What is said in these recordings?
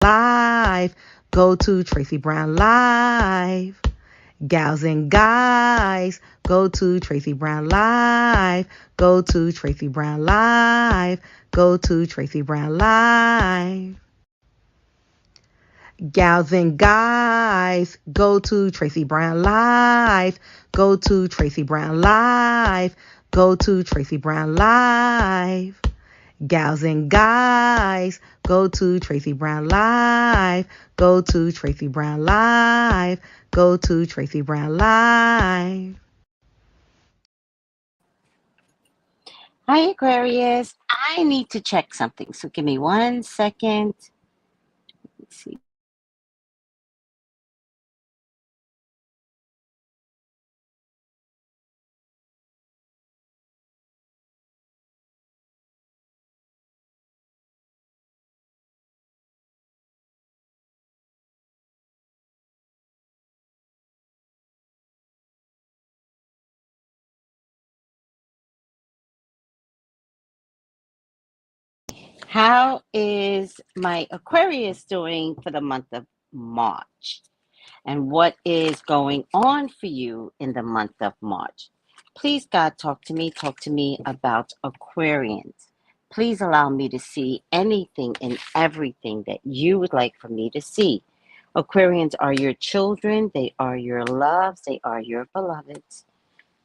Live. Go to Tracey Brown Live. Gals and guys, go to Tracey Brown Live. Go to Tracey Brown Live. Go to Tracey Brown Live. Gals and guys, go to Tracey Brown Live. Go to Tracey Brown Live. Go to Tracey Brown Live. Gals and guys, go to Tracey Brown Live. Go to Tracey Brown Live. Go to Tracey Brown Live. Hi, Aquarius. I need to check something, so give me 1 second. Let's see. How is my Aquarius doing for the month of March? And what is going on for you in the month of March? Please, God, talk to me. Talk to me about Aquarians. Please allow me to see anything and everything that you would like for me to see. Aquarians are your children. They are your loves. They are your beloveds.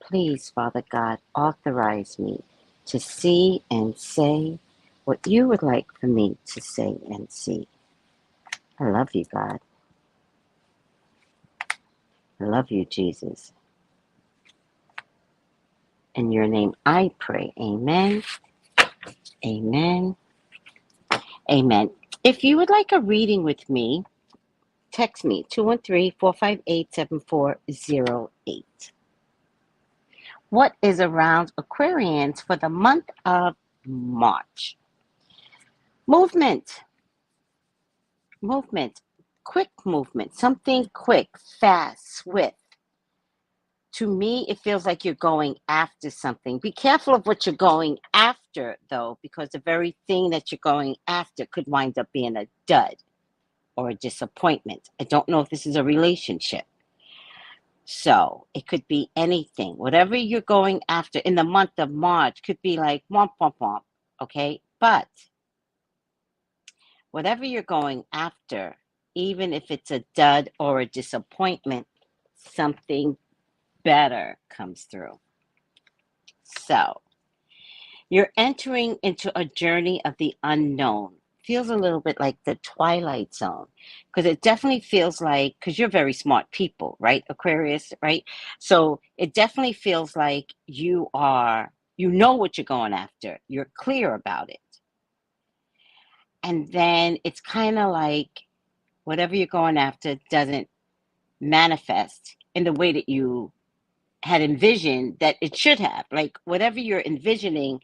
Please, Father God, authorize me to see and say what you would like for me to say and see. I love you, God. I love you, Jesus. In your name I pray. Amen. Amen. Amen. If you would like a reading with me, text me 213-458-7408. What is around Aquarians for the month of March? Movement. Movement. Quick movement. Something quick, fast, swift. To me, it feels like you're going after something. Be careful of what you're going after, though, because the very thing that you're going after could wind up being a dud or a disappointment. I don't know if this is a relationship. So it could be anything. Whatever you're going after in the month of March could be like womp, womp, womp. Okay? But whatever you're going after, even if it's a dud or a disappointment, something better comes through. So you're entering into a journey of the unknown. Feels a little bit like the Twilight Zone, because it definitely feels like, because you're very smart people, right, Aquarius, right? So it definitely feels like you know what you're going after. You're clear about it. And then it's kind of like whatever you're going after doesn't manifest in the way that you had envisioned that it should have. Like whatever you're envisioning,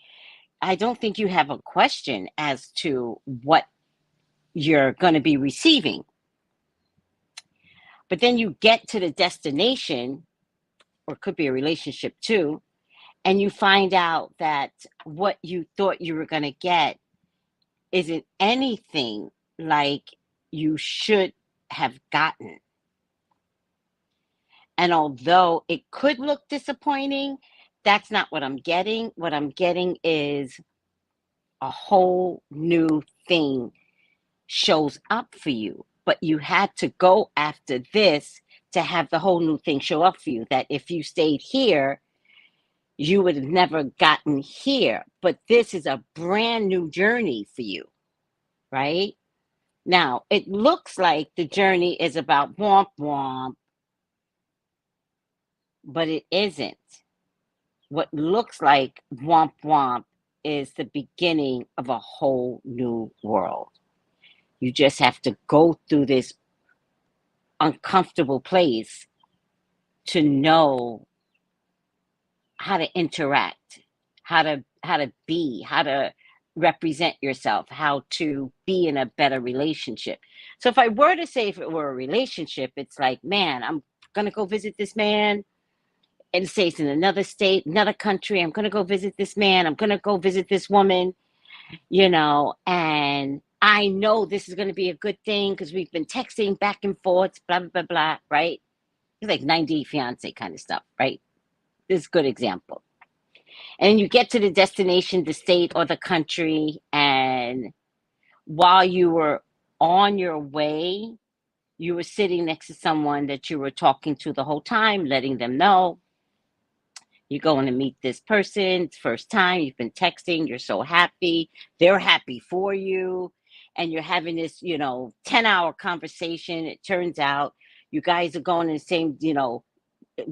I don't think you have a question as to what you're going to be receiving. But then you get to the destination, or it could be a relationship too, and you find out that what you thought you were going to get isn't anything like you should have gotten. And although it could look disappointing, that's not what I'm getting. What I'm getting is a whole new thing shows up for you. But you had to go after this to have the whole new thing show up for you. That if you stayed here, you would have never gotten here. But this is a brand new journey for you, right? Now, it looks like the journey is about womp womp, but it isn't. What looks like womp womp is the beginning of a whole new world. You just have to go through this uncomfortable place to know how to interact, how to be, how to represent yourself, how to be in a better relationship. So if I were to say if it were a relationship, it's like, man, I'm gonna go visit this man, and say it's in another state, another country. I'm gonna go visit this man. I'm gonna go visit this woman, and I know this is going to be a good thing because we've been texting back and forth, blah, blah, blah, blah, right? It's like 90 fiance kind of stuff, right? This is a good example. And you get to the destination, the state or the country, and while you were on your way, you were sitting next to someone that you were talking to the whole time, letting them know you're going to meet this person. It's first time. You've been texting. You're so happy. They're happy for you. And you're having this, 10-hour conversation. It turns out you guys are going in the same,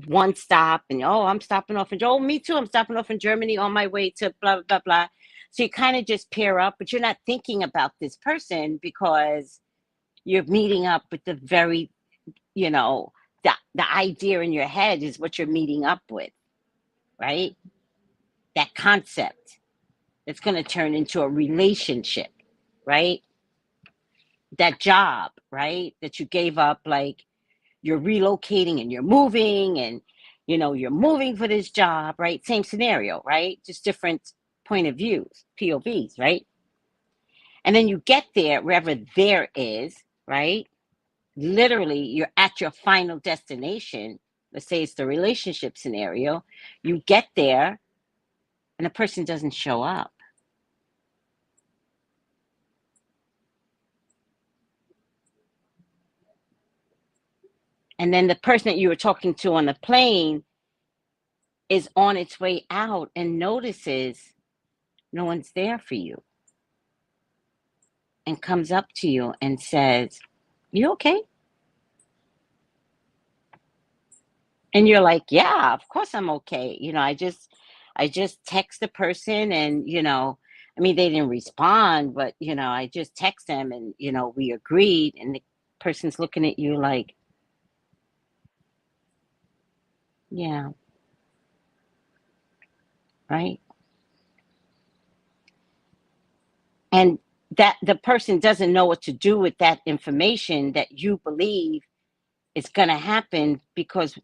one stop. And, oh, I'm stopping off in, oh, me too. I'm stopping off in Germany on my way to blah, blah, blah, blah. So you kind of just pair up, but you're not thinking about this person because you're meeting up with the very, the idea in your head is what you're meeting up with. Right? That concept that's going to turn into a relationship, right? That job, right? That you gave up, like you're relocating and you're moving and, you're moving for this job, right? Same scenario, right? Just different point of views, POVs, right? And then you get there, wherever there is, right? Literally, you're at your final destination. Let's say it's the relationship scenario. You get there, and the person doesn't show up. And then the person that you were talking to on the plane is on its way out and notices no one's there for you and comes up to you and says, "You okay?" And you're like, "Yeah, of course I'm okay. I just text the person and, they didn't respond, but, I just text them and, we agreed." And the person's looking at you like, "Yeah, right." And that the person doesn't know what to do with that information that you believe is going to happen, because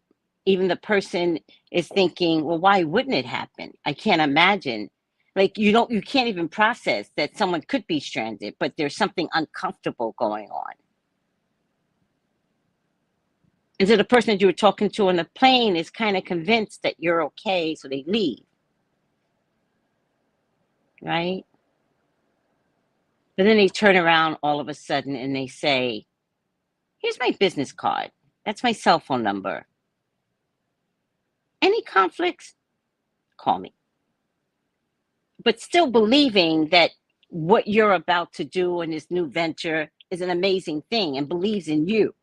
even the person is thinking, well, why wouldn't it happen? I can't imagine. Like, you can't even process that someone could be stranded, but there's something uncomfortable going on. And so the person that you were talking to on the plane is kind of convinced that you're okay, so they leave, right? But then they turn around all of a sudden and they say, "Here's my business card. That's my cell phone number. Any conflicts, call me." But still believing that what you're about to do in this new venture is an amazing thing, and believes in you,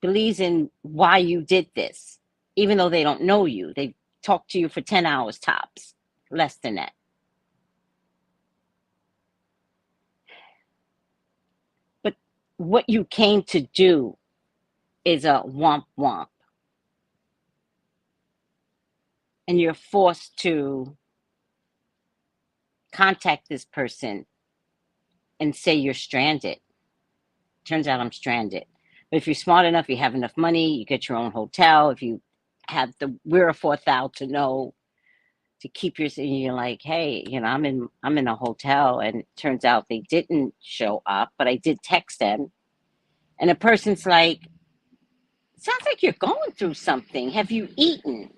believes in why you did this, even though they don't know you. They talked to you for 10 hours tops, less than that. But what you came to do is a womp womp. And you're forced to contact this person and say you're stranded. Turns out I'm stranded. But if you're smart enough, you have enough money, you get your own hotel. If you have the wherewithal to know to keep you're like, "Hey, I'm in a hotel," and it turns out they didn't show up, but I did text them. And the person's like, "Sounds like you're going through something. Have you eaten?"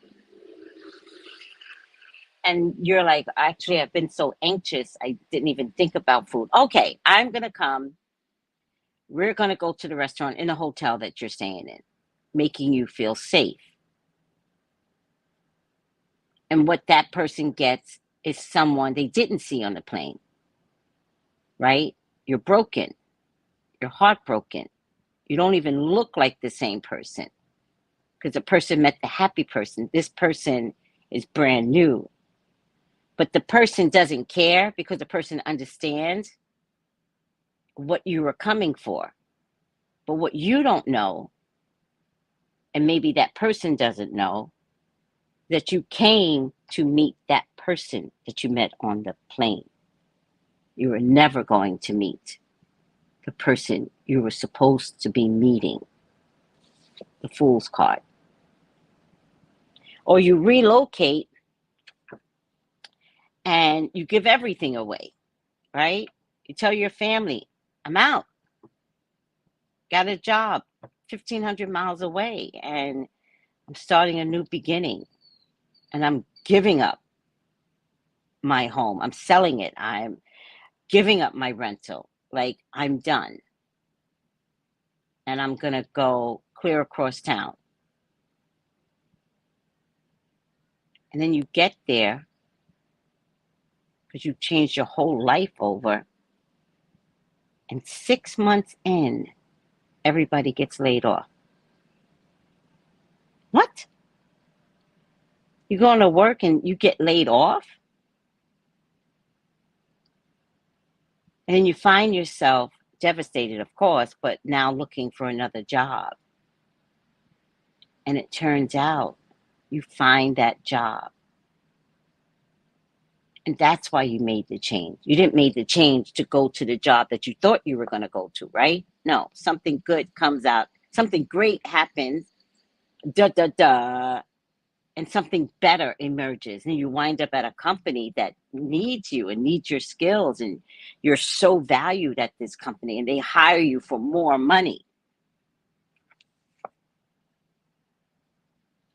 And you're like, "Actually, I've been so anxious, I didn't even think about food." Okay, I'm gonna come. We're gonna go to the restaurant in the hotel that you're staying in, making you feel safe. And what that person gets is someone they didn't see on the plane, right? You're broken. You're heartbroken. You don't even look like the same person, because the person met the happy person. This person is brand new. But the person doesn't care, because the person understands what you were coming for. But what you don't know, and maybe that person doesn't know, that you came to meet that person that you met on the plane. You were never going to meet the person you were supposed to be meeting. The fool's card. Or you relocate and you give everything away. right? You tell your family, I'm out, got a job 1,500 miles away, and I'm starting a new beginning, and I'm giving up my home. I'm selling it. I'm giving up my rental. Like, I'm done. And I'm going to go clear across town. And then you get there because you changed your whole life over. And 6 months in, everybody gets laid off. What? You going to work and you get laid off? And then you find yourself devastated, of course, but now looking for another job. And it turns out you find that job. And that's why you made the change. You didn't make the change to go to the job that you thought you were going to go to, right? No, something good comes out. Something great happens. And something better emerges. And you wind up at a company that needs you and needs your skills. And you're so valued at this company. And they hire you for more money.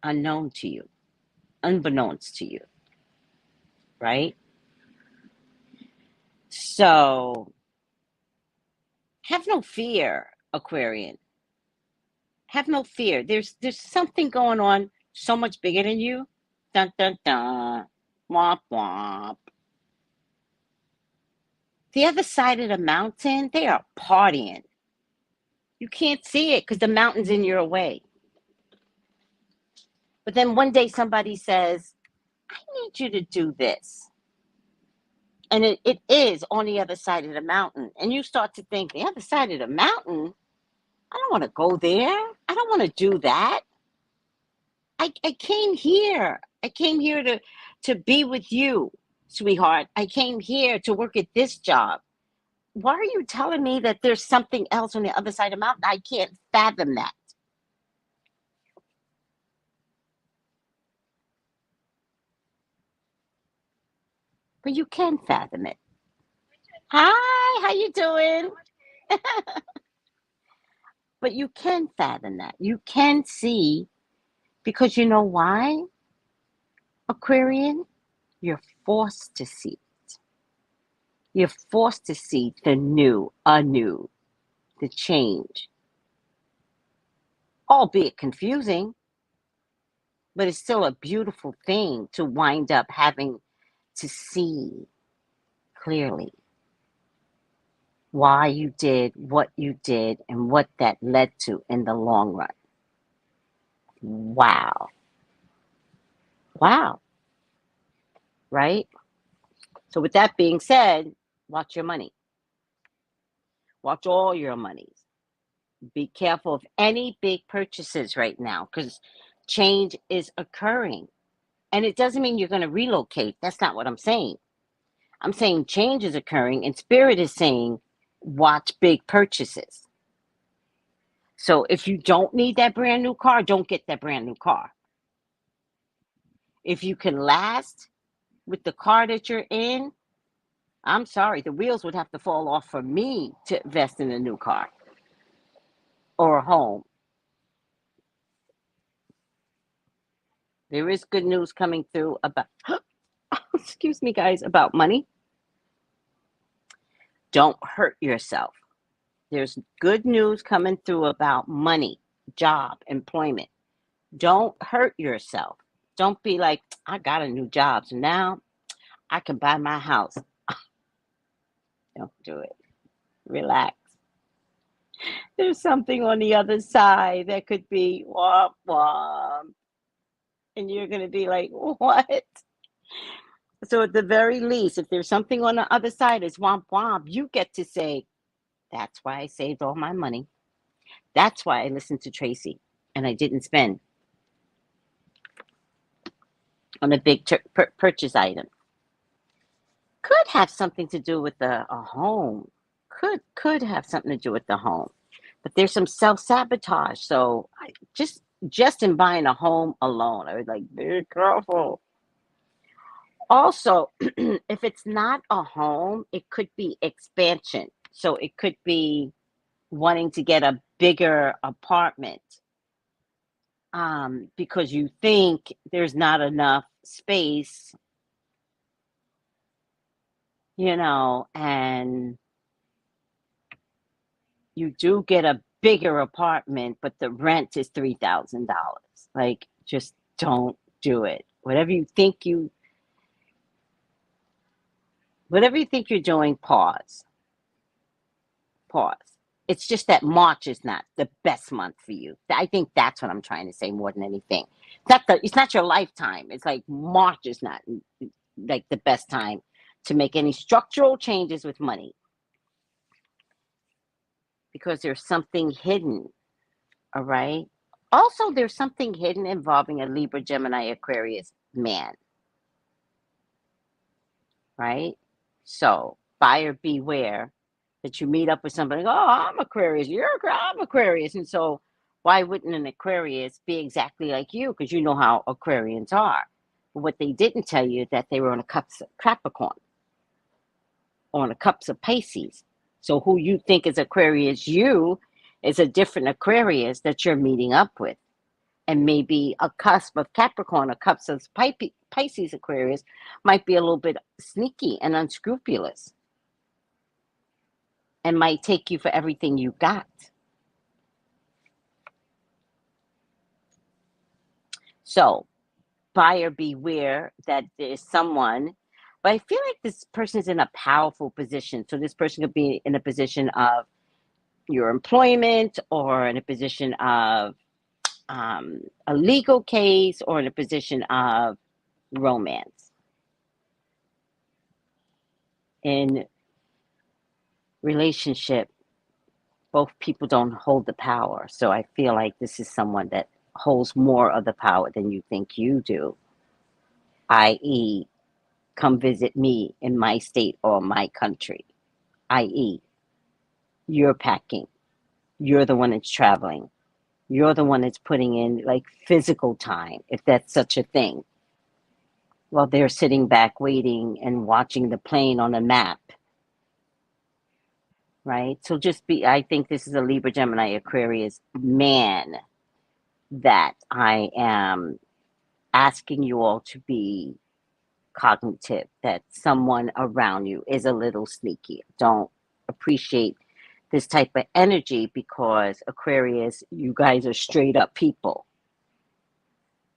Unknown to you. Unbeknownst to you. Right? So, have no fear, Aquarian. Have no fear. There's something going on so much bigger than you. Dun dun dun. Womp womp. The other side of the mountain, they are partying. You can't see it because the mountain's in your way. But then one day somebody says, I need you to do this. And it is on the other side of the mountain. And you start to think, the other side of the mountain? I don't want to go there. I don't want to do that. I came here. I came here to be with you, sweetheart. I came here to work at this job. Why are you telling me that there's something else on the other side of the mountain? I can't fathom that. But you can fathom it. Hi, how you doing? But you can fathom that. You can see, because you know why, Aquarian? You're forced to see it. You're forced to see the new, anew, the change. Albeit confusing, but it's still a beautiful thing to wind up having to see clearly why you did what you did and what that led to in the long run. Wow. Wow. Right? So with that being said, watch your money. Watch all your monies. Be careful of any big purchases right now because change is occurring. And it doesn't mean you're going to relocate. That's not what I'm saying. I'm saying change is occurring, and Spirit is saying watch big purchases. So if you don't need that brand new car, don't get that brand new car. If you can last with the car that you're in, I'm sorry, the wheels would have to fall off for me to invest in a new car or a home. There is good news coming through about, excuse me, guys, about money. Don't hurt yourself. There's good news coming through about money, job, employment. Don't hurt yourself. Don't be like, I got a new job, so now I can buy my house. Don't do it. Relax. There's something on the other side that could be womp womp. And you're going to be like, what? So at the very least, if there's something on the other side is womp womp, you get to say, that's why I saved all my money. That's why I listened to Tracey and I didn't spend on a big purchase item. Could have something to do with a home. Could have something to do with the home. But there's some self-sabotage. So just in buying a home alone, I was like, be careful. Also, if it's not a home, it could be expansion. So it could be wanting to get a bigger apartment, because you think there's not enough space, and you do get a bigger apartment, but the rent is $3,000. Like, just don't do it. Whatever you think you're doing, pause. Pause. It's just that March is not the best month for you. I think that's what I'm trying to say more than anything. It's not your lifetime. It's like March is not like the best time to make any structural changes with money, because there's something hidden. All right. Also, there's something hidden involving a Libra, Gemini, Aquarius man. Right. So buyer beware that you meet up with somebody. Oh, I'm Aquarius. I'm Aquarius. And so why wouldn't an Aquarius be exactly like you? Because you know how Aquarians are. But what they didn't tell you is that they were on a cups of Capricorn, on a cups of Pisces. So who you think is Aquarius, you is a different Aquarius that you're meeting up with. And maybe a cusp of Capricorn, a cups of Pisces Aquarius might be a little bit sneaky and unscrupulous, and might take you for everything you got. So buyer beware that there's someone, but I feel like this person is in a powerful position. So this person could be in a position of your employment, or in a position of a legal case, or in a position of romance. In relationship, both people don't hold the power. So I feel like this is someone that holds more of the power than you think you do, i.e., come visit me in my state or my country, i.e., you're packing, you're the one that's traveling, you're the one that's putting in like physical time, if that's such a thing, while they're sitting back waiting and watching the plane on a map. Right? So I think this is a Libra, Gemini, Aquarius man that I am asking you all to be cognitive, that someone around you is a little sneaky. Don't appreciate this type of energy, because Aquarius, you guys are straight up people.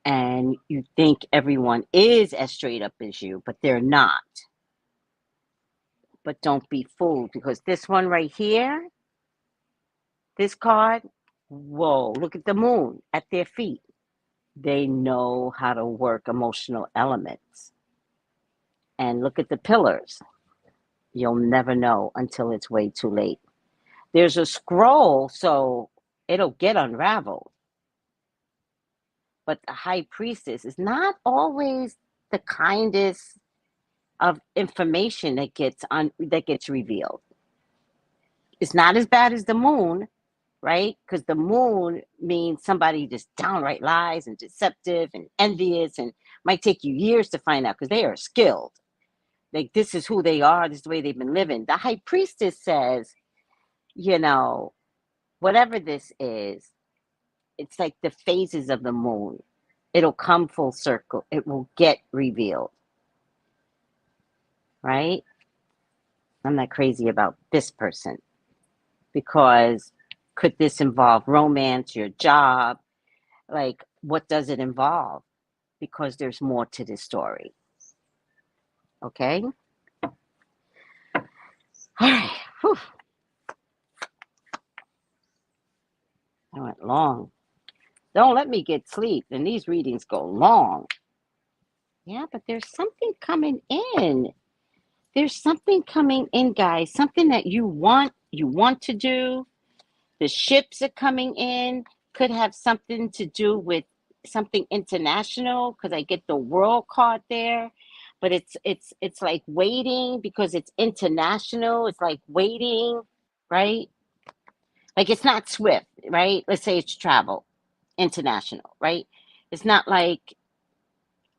And you think everyone is as straight up as you, but they're not. But don't be fooled, because this one right here, this card, whoa, look at the moon at their feet. They know how to work emotional elements. And look at the pillars. You'll never know until it's way too late. There's a scroll, so it'll get unraveled. But the high priestess is not always the kindest of information that gets revealed. It's not as bad as the moon, right? Because the moon means somebody just downright lies and deceptive and envious, and might take you years to find out, because they are skilled. Like, this is who they are, this is the way they've been living. The high priestess says, whatever this is, it's like the phases of the moon. It'll come full circle. It will get revealed. Right? I'm not crazy about this person, because could this involve romance, your job? Like, what does it involve? Because there's more to this story. Okay? All right. Whew. I went long. Don't let me get sleep, and these readings go long. Yeah, but there's something coming in. There's something coming in, guys. Something that you want to do. The ships are coming in. Could have something to do with something international, because I get the world card there. But it's like waiting, because it's international. It's like waiting, right? Like, it's not swift, right? Let's say it's travel, international, right? It's not like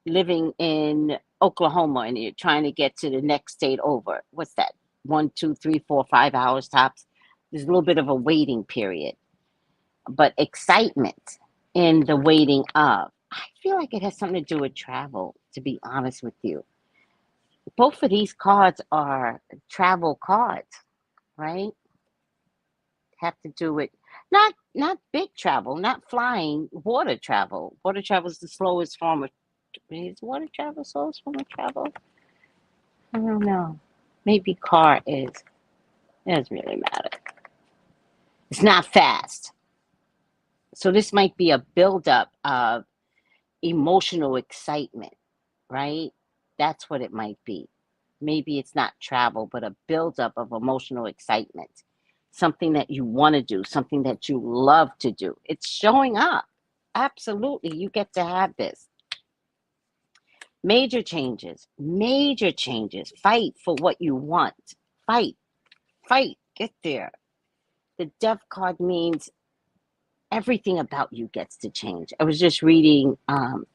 living in Oklahoma and you're trying to get to the next state over. What's that? 1, 2, 3, 4, 5 hours tops. There's a little bit of a waiting period, but excitement in the waiting of. I feel like it has something to do with travel, to be honest with you. Both of these cards are travel cards, right? Have to do with not big travel, not flying, water travel. Water travel is the slowest form of. Is water travel slowest form of travel? I don't know. Maybe car is. It doesn't really matter. It's not fast. So this might be a buildup of emotional excitement, right? That's what it might be. Maybe it's not travel, but a buildup of emotional excitement. Something that you want to do, something that you love to do. It's showing up. Absolutely, you get to have this. Major changes, major changes. Fight for what you want. Fight, fight, get there. The Death card means everything about you gets to change. I was just reading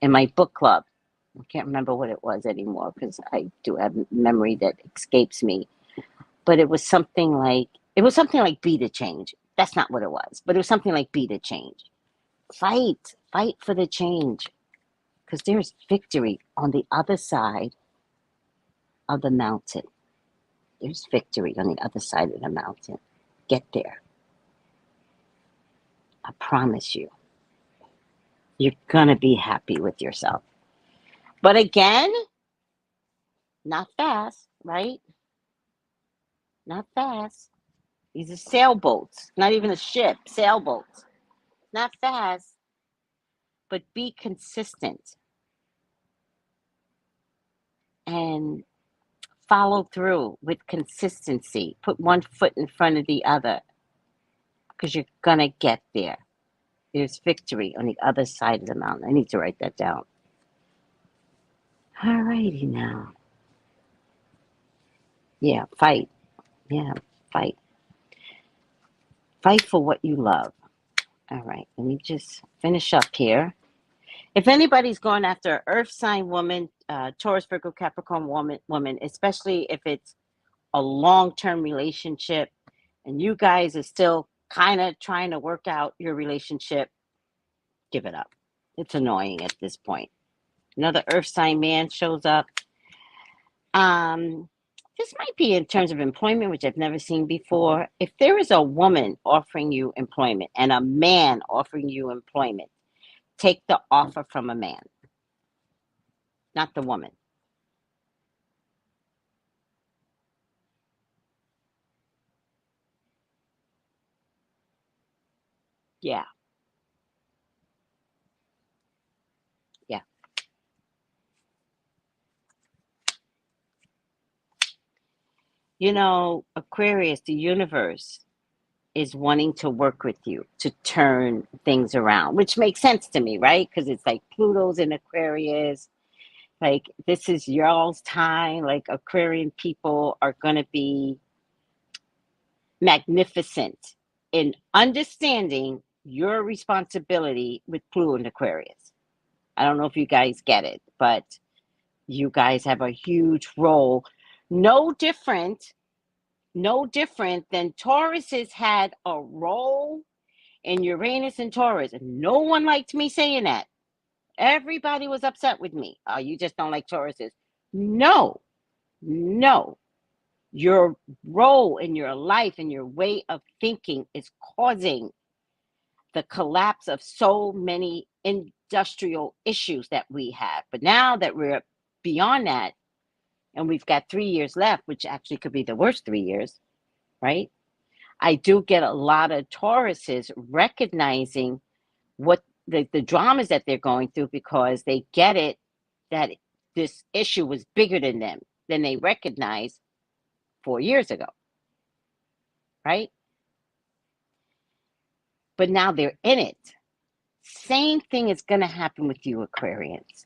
in my book club. I can't remember what it was anymore because I do have memory that escapes me. But it was something like be the change. That's not what it was, but it was something like be the change. Fight for the change, because there's victory on the other side of the mountain. There's victory on the other side of the mountain. Get there. I promise you. You're gonna be happy with yourself. But again, not fast, right? Not fast. These are sailboats, not even a ship, sailboats. Not fast, but be consistent and follow through with consistency. Put one foot in front of the other because you're going to get there. There's victory on the other side of the mountain. I need to write that down. All righty now. Yeah, fight. Yeah, fight. Fight for what you love. All right, let me just finish up here. If anybody's going after an earth sign woman, Taurus, Virgo, Capricorn woman, especially if it's a long-term relationship and you guys are still kind of trying to work out your relationship, give it up. It's annoying at this point. Another earth sign man shows up. This might be in terms of employment, which I've never seen before. If there is a woman offering you employment and a man offering you employment, take the offer from a man, not the woman. Yeah, yeah. You know, Aquarius, the universe is wanting to work with you to turn things around, which makes sense to me, right? Because it's like Pluto's in Aquarius. Like, this is y'all's time. Like, Aquarian people are going to be magnificent in understanding your responsibility with Pluto and Aquarius. I don't know if you guys get it, but you guys have a huge role. No different than Taurus has had a role in Uranus and Taurus. And no one liked me saying that. Everybody was upset with me. Oh, you just don't like Tauruses. No, no. Your role in your life and your way of thinking is causing the collapse of so many industrial issues that we have. But now that we're beyond that, and we've got 3 years left, which actually could be the worst 3 years, right? I do get a lot of Tauruses recognizing what the dramas that they're going through because they get it that this issue was bigger than them than they recognized 4 years ago, right? But now they're in it. Same thing is going to happen with you, Aquarians.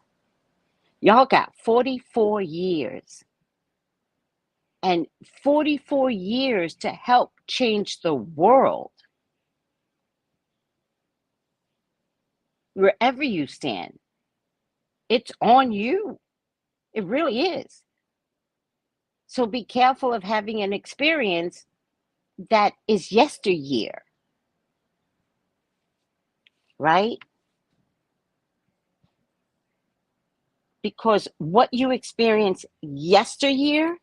Y'all got 44 years. And 44 years to help change the world. Wherever you stand, it's on you. It really is. So be careful of having an experience that is yesteryear, right? Because what you experience yesteryear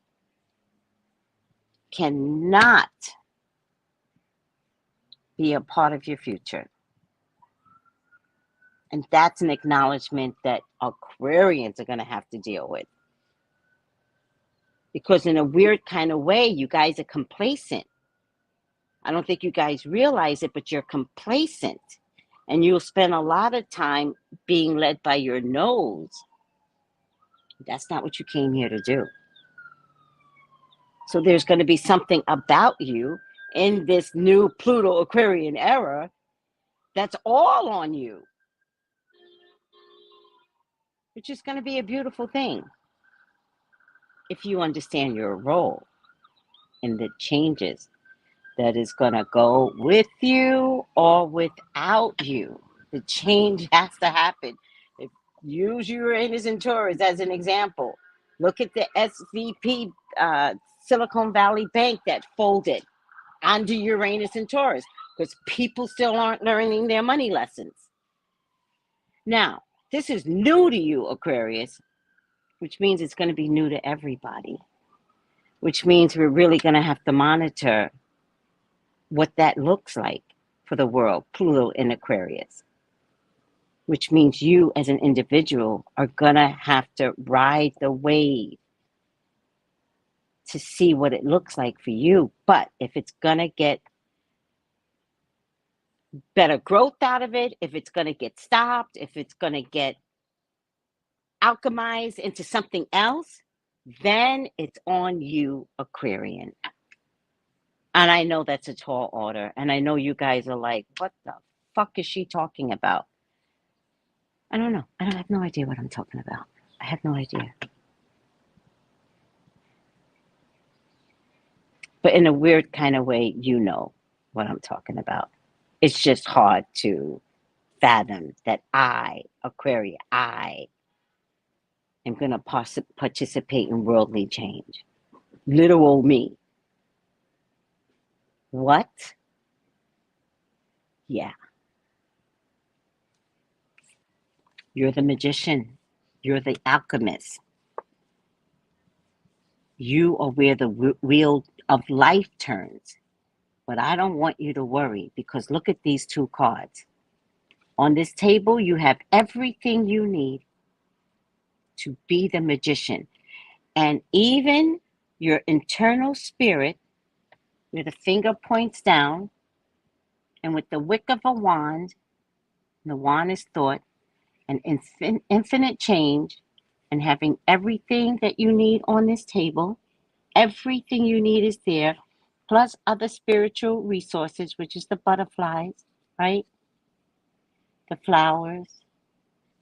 cannot be a part of your future. And that's an acknowledgement that Aquarians are going to have to deal with. Because in a weird kind of way, you guys are complacent. I don't think you guys realize it, but you're complacent. And you'll spend a lot of time being led by your nose. That's not what you came here to do. So there's going to be something about you in this new Pluto Aquarian era that's all on you, which is going to be a beautiful thing if you understand your role in the changes that is going to go with you or without you. The change has to happen. If use Uranus and Taurus as an example. Look at the SVP, Silicon Valley Bank, that folded under Uranus and Taurus because people still aren't learning their money lessons. Now, this is new to you, Aquarius, which means it's going to be new to everybody, which means we're really going to have to monitor what that looks like for the world, Pluto in Aquarius, which means you as an individual are going to have to ride the wave to see what it looks like for you. But if it's going to get better growth out of it, if it's going to get stopped, if it's going to get alchemized into something else, then it's on you, Aquarian. And I know that's a tall order. And I know you guys are like, what the fuck is she talking about? I don't know. I have no idea what I'm talking about. I have no idea. But in a weird kind of way, you know what I'm talking about. It's just hard to fathom that I, Aquarius, I am going to participate in worldly change. Literal me. What? Yeah. You're the magician. You're the alchemist. You are where the wheel of life turns. But I don't want you to worry because look at these two cards. On this table, you have everything you need to be the magician. And even your internal spirit, where the finger points down, and with the wick of a wand, the wand is thought, and infinite change, and having everything that you need on this table, everything you need is there, plus other spiritual resources, which is the butterflies, right? The flowers,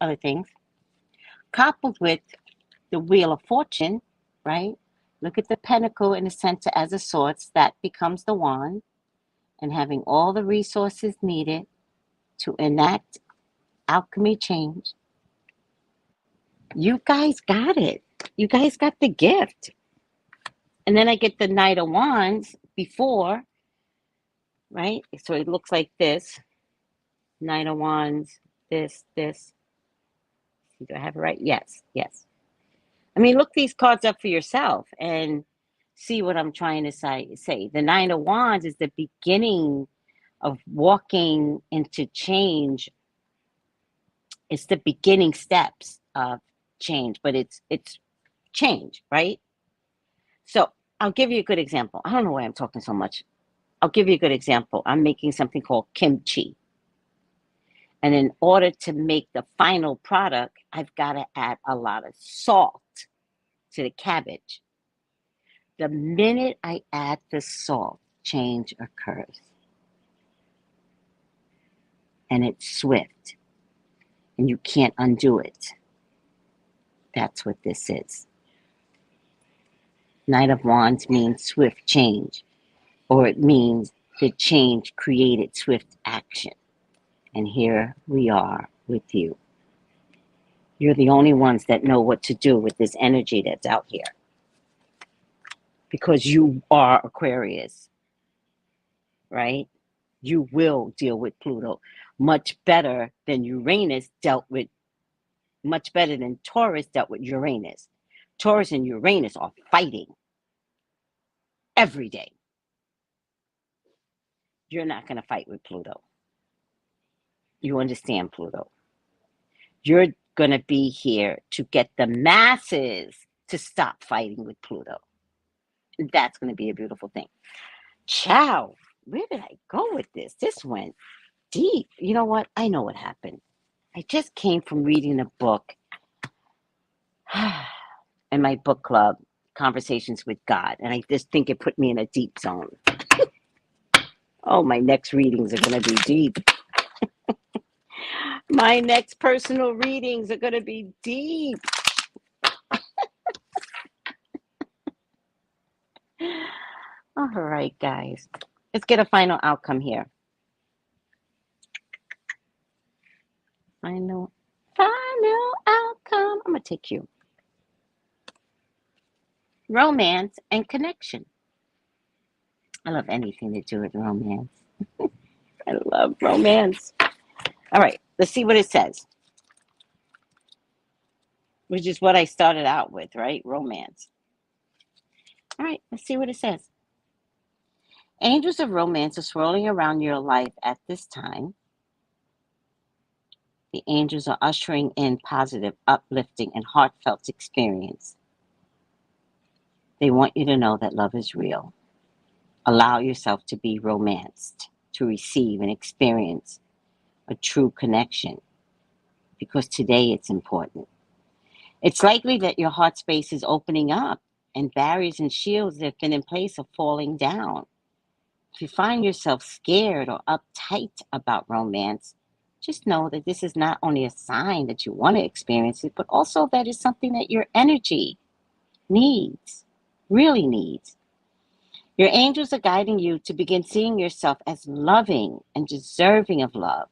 other things, coupled with the wheel of fortune, right? Look at the pentacle in the center as a swords, that becomes the wand, and having all the resources needed to enact alchemy change. You guys got it. You guys got the gift. And then I get the Knight of Wands before, right? So it looks like this. Knight of Wands, this. Do I have it right? Yes. I mean, look these cards up for yourself and see what I'm trying to say. The Nine of Wands is the beginning of walking into change. It's the beginning steps of change, but it's change, right? So I'll give you a good example. I don't know why I'm talking so much. I'll give you a good example. I'm making something called kimchi. And in order to make the final product, I've got to add a lot of salt to the cabbage. The minute I add the salt, change occurs. And it's swift. And you can't undo it. That's what this is. Knight of Wands means swift change. Or it means the change created swift action. And here we are with you. You're the only ones that know what to do with this energy that's out here. Because you are Aquarius, right? You will deal with Pluto much better than Uranus dealt with, much better than Taurus dealt with Uranus. Taurus and Uranus are fighting every day. You're not going to fight with Pluto. You understand Pluto. You're going to be here to get the masses to stop fighting with Pluto. That's going to be a beautiful thing. Ciao. Where did I go with this? This went deep. You know what? I know what happened. I just came from reading a book in my book club, Conversations with God, and I just think it put me in a deep zone. Oh, my next readings are going to be deep. My next personal readings are going to be deep. All right, guys. Let's get a final outcome here. Final outcome. I'm going to take you. Romance and connection. I love anything to do with romance. I love romance. All right, let's see what it says. Which is what I started out with, right? Romance. All right, let's see what it says. Angels of romance are swirling around your life at this time. The angels are ushering in positive, uplifting, and heartfelt experience. They want you to know that love is real. Allow yourself to be romanced, to receive and experience a true connection, because today it's important. It's likely that your heart space is opening up and barriers and shields that have been in place are falling down. If you find yourself scared or uptight about romance, just know that this is not only a sign that you want to experience it, but also that it's something that your energy needs, really needs. Your angels are guiding you to begin seeing yourself as loving and deserving of love.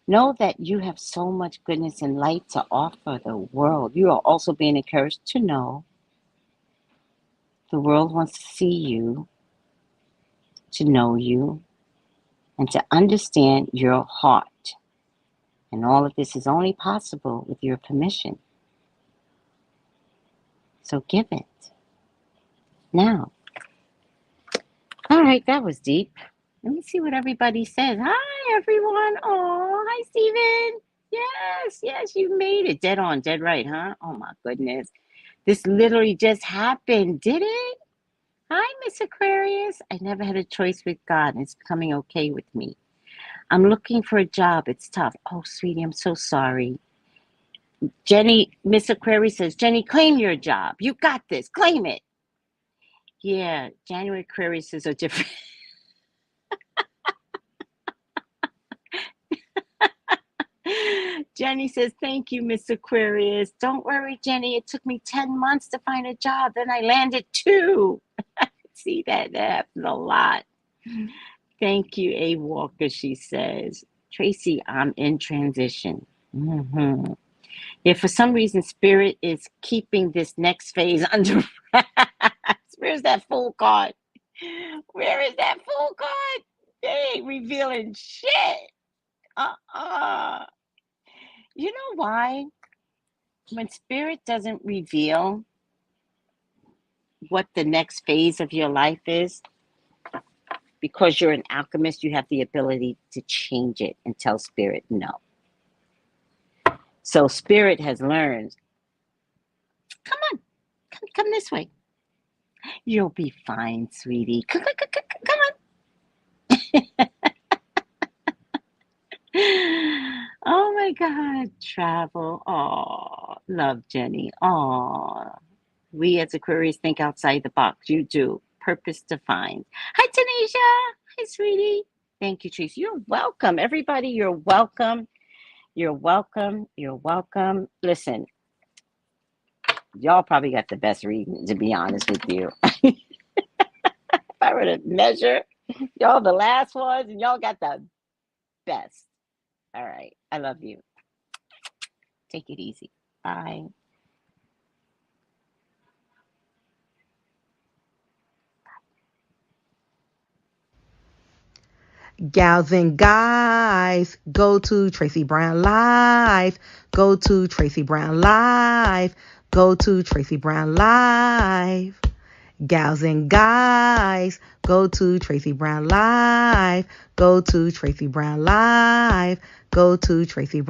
Know that you have so much goodness and light to offer the world. You are also being encouraged to know the world wants to see you, to know you, and to understand your heart. And all of this is only possible with your permission. So give it. Now. All right, that was deep. Let me see what everybody says. Hi, everyone. Oh, hi, Steven. Yes, you made it. Dead on, dead right, huh? Oh, my goodness. This literally just happened, did it? Hi, Miss Aquarius. I never had a choice with God, and it's becoming okay with me. I'm looking for a job. It's tough. Oh, sweetie, I'm so sorry. Jenny, Miss Aquarius says, Jenny, claim your job. You got this. Claim it. Yeah, January Aquariuses are different. Jenny says, thank you, Miss Aquarius. Don't worry, Jenny. It took me 10 months to find a job. Then I landed 2. See, that happens a lot. Thank you, A. Walker, she says. Tracy, I'm in transition. Mm-hmm. Yeah, for some reason, Spirit is keeping this next phase under wraps. Where's that Fool card? Where is that Fool card? They ain't revealing shit. You know why? When Spirit doesn't reveal what the next phase of your life is, because you're an alchemist, you have the ability to change it and tell Spirit no. So Spirit has learned, come on, come this way. You'll be fine, sweetie. Come on. Oh my God, travel. Oh, love, Jenny. Oh, we as Aquarius think outside the box. You do. Purpose defined. Hi, Tanisha. Hi, sweetie. Thank you, Tracy. You're welcome. Everybody, you're welcome. You're welcome. You're welcome. Listen, y'all probably got the best reading, to be honest with you. If I were to measure, y'all the last ones, and y'all got the best. All right. I love you. Take it easy. Bye. Gals and guys, go to Tracey Brown Live. Go to Tracey Brown Live. Go to Tracey Brown Live. Gals and guys, go to Tracey Brown Live. Go to Tracey Brown Live. Go to Tracey Brown.